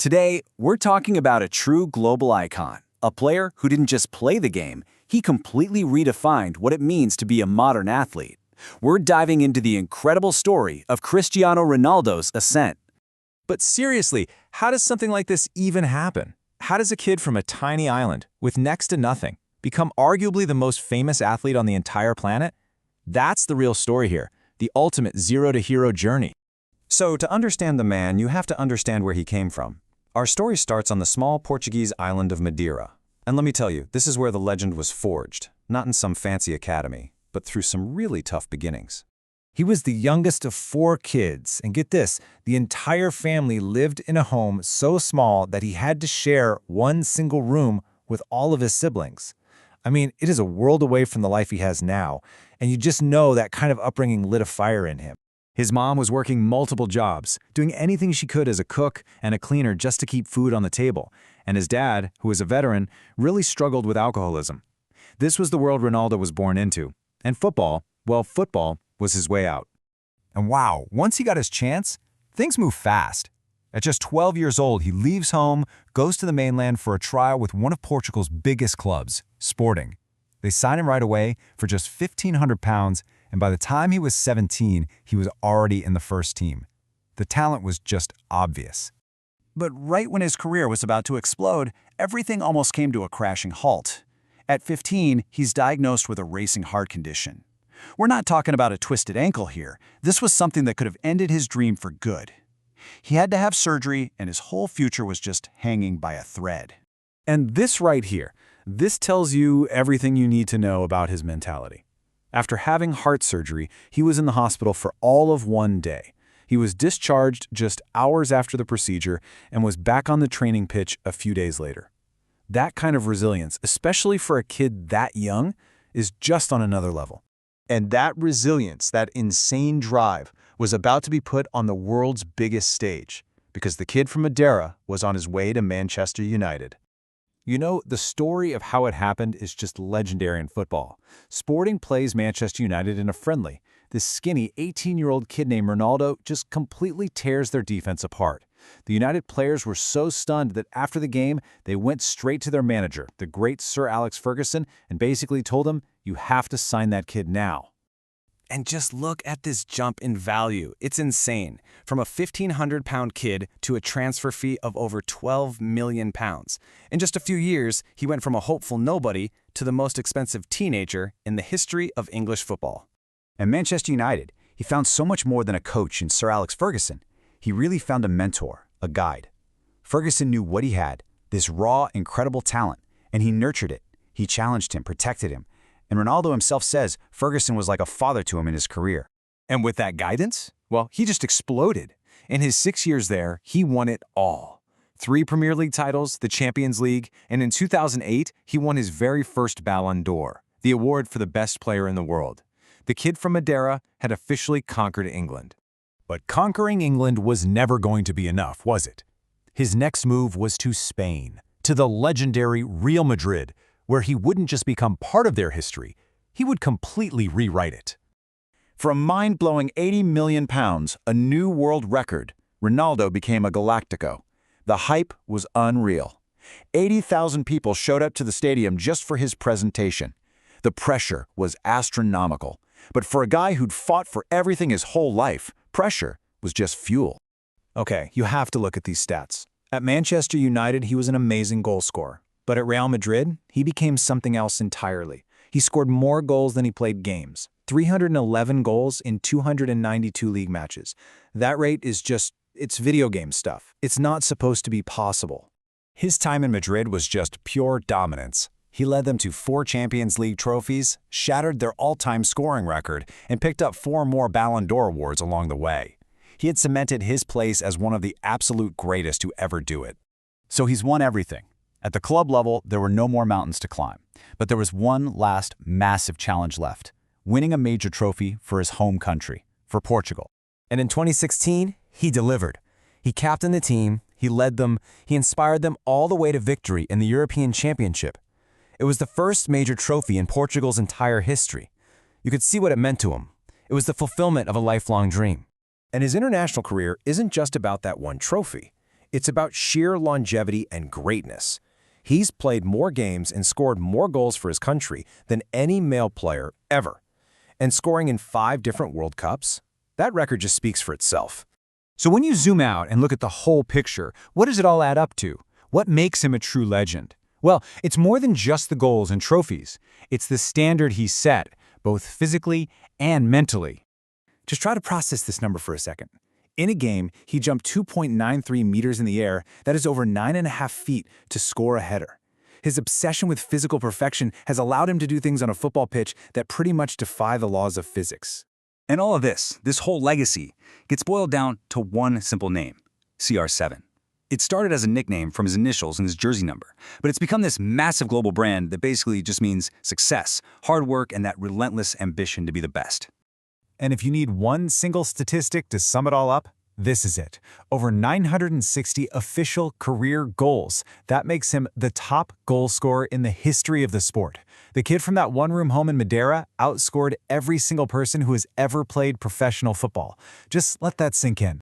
Today, we're talking about a true global icon, a player who didn't just play the game, he completely redefined what it means to be a modern athlete. We're diving into the incredible story of Cristiano Ronaldo's ascent. But seriously, how does something like this even happen? How does a kid from a tiny island, with next to nothing, become arguably the most famous athlete on the entire planet? That's the real story here, the ultimate zero-to-hero journey. So, to understand the man, you have to understand where he came from. Our story starts on the small Portuguese island of Madeira. And let me tell you, this is where the legend was forged, not in some fancy academy, but through some really tough beginnings. He was the youngest of 4 kids, and get this, the entire family lived in a home so small that he had to share one single room with all of his siblings. I mean, it is a world away from the life he has now, and you just know that kind of upbringing lit a fire in him. His mom was working multiple jobs, doing anything she could as a cook and a cleaner just to keep food on the table, and his dad, who was a veteran, really struggled with alcoholism. This was the world Ronaldo was born into, and football, well, football was his way out. And wow, once he got his chance, things moved fast. At just 12 years old, he leaves home, goes to the mainland for a trial with one of Portugal's biggest clubs, Sporting. They sign him right away for just £1,500, and by the time he was 17, he was already in the first team. The talent was just obvious. But right when his career was about to explode, everything almost came to a crashing halt. At 15, he's diagnosed with a racing heart condition. We're not talking about a twisted ankle here. This was something that could have ended his dream for good. He had to have surgery, and his whole future was just hanging by a thread. And this right here, this tells you everything you need to know about his mentality. After having heart surgery, he was in the hospital for all of one day. He was discharged just hours after the procedure and was back on the training pitch a few days later. That kind of resilience, especially for a kid that young, is just on another level. And that resilience, that insane drive, was about to be put on the world's biggest stage, because the kid from Madeira was on his way to Manchester United. You know, the story of how it happened is just legendary in football. Sporting plays Manchester United in a friendly. This skinny 18-year-old kid named Ronaldo just completely tears their defense apart. The United players were so stunned that after the game, they went straight to their manager, the great Sir Alex Ferguson, and basically told him, "You have to sign that kid now." And just look at this jump in value. It's insane. From a £1,500 kid to a transfer fee of over £12 million. In just a few years, he went from a hopeful nobody to the most expensive teenager in the history of English football. At Manchester United, he found so much more than a coach in Sir Alex Ferguson. He really found a mentor, a guide. Ferguson knew what he had, this raw, incredible talent, and he nurtured it. He challenged him, protected him. And Ronaldo himself says Ferguson was like a father to him in his career. And with that guidance, well, he just exploded. In his 6 years there, he won it all. 3 Premier League titles, the Champions League, and in 2008, he won his very first Ballon d'Or, the award for the best player in the world. The kid from Madeira had officially conquered England. But conquering England was never going to be enough, was it? His next move was to Spain, to the legendary Real Madrid, where he wouldn't just become part of their history, he would completely rewrite it. For a mind-blowing £80 million, a new world record, Ronaldo became a Galactico. The hype was unreal. 80,000 people showed up to the stadium just for his presentation. The pressure was astronomical. But for a guy who'd fought for everything his whole life, pressure was just fuel. Okay, you have to look at these stats. At Manchester United, he was an amazing goal scorer. But at Real Madrid, he became something else entirely. He scored more goals than he played games. 311 goals in 292 league matches. That rate is just, it's video game stuff. It's not supposed to be possible. His time in Madrid was just pure dominance. He led them to 4 Champions League trophies, shattered their all-time scoring record, and picked up 4 more Ballon d'Or awards along the way. He had cemented his place as one of the absolute greatest to ever do it. So he's won everything. At the club level, there were no more mountains to climb. But there was one last massive challenge left, winning a major trophy for his home country, for Portugal. And in 2016, he delivered. He captained the team, he led them, he inspired them all the way to victory in the European Championship. It was the first major trophy in Portugal's entire history. You could see what it meant to him. It was the fulfillment of a lifelong dream. And his international career isn't just about that one trophy. It's about sheer longevity and greatness. He's played more games and scored more goals for his country than any male player ever. And scoring in 5 different World Cups, that record just speaks for itself. So when you zoom out and look at the whole picture, what does it all add up to? What makes him a true legend? Well, it's more than just the goals and trophies. It's the standard he set, both physically and mentally. Just try to process this number for a second. In a game, he jumped 2.93 meters in the air, that is over 9.5 feet, to score a header. His obsession with physical perfection has allowed him to do things on a football pitch that pretty much defy the laws of physics. And all of this whole legacy, gets boiled down to one simple name: CR7. It started as a nickname from his initials and his jersey number, but it's become this massive global brand that basically just means success, hard work, and that relentless ambition to be the best. And if you need one single statistic to sum it all up, this is it. Over 960 official career goals. That makes him the top goal scorer in the history of the sport. The kid from that one-room home in Madeira outscored every single person who has ever played professional football. Just let that sink in.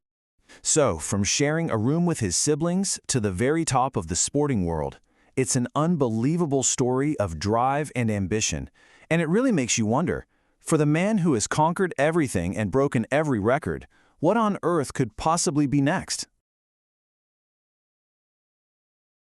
So, from sharing a room with his siblings to the very top of the sporting world, it's an unbelievable story of drive and ambition. And it really makes you wonder, for the man who has conquered everything and broken every record, what on earth could possibly be next?